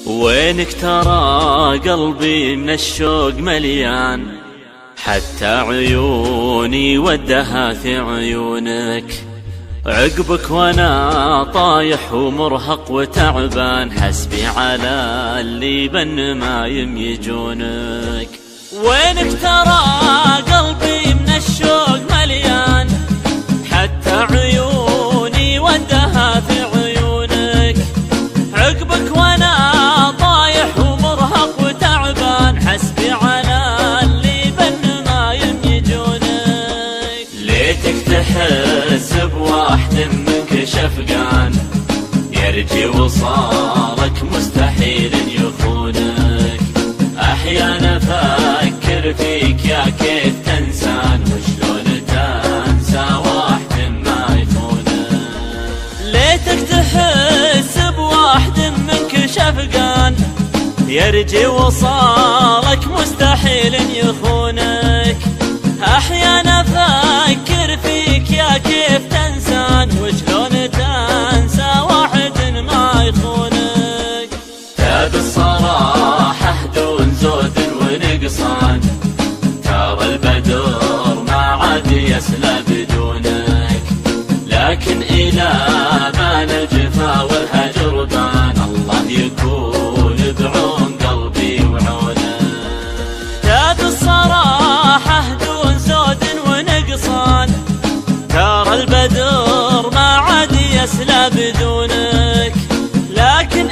وينك ترى قلبي من الشوق مليان، حتى عيوني ودها في عيونك. عقبك وانا طايح ومرهق وتعبان، حسبي على اللي بن ما يجونك. وينك ترى قلبي من الشوق مليان، حتى عيوني ودها في عيونك. عقبك وانا طايح ومرهق وتعبان، حسبي على اللي بن ما يجونك. ليتك تحس بواحد منك شفقان، يرجي وصالك مستحيل يخونك. احيانا افكر فيك يا كيف تنسان، وشلون تنسى واحد ما يخونك. ليتك تحس بواحد منك شفقان، يرجي وصالك مستحيل يخونك. احيانا افكر فيك يا كيف تنسان، وشلون تنسى واحد ما يخونك. تبي الصراحة دون زود ونقصان، ترى البدر ما عاد يسلى بدونك. لكن إلى ما الجفا والهجر بان، الله يكون بعون قلبي وعونك. تبي الصراحة دون زود ونقصان، ترى البدر ما عاد يسلى بدونك. لكن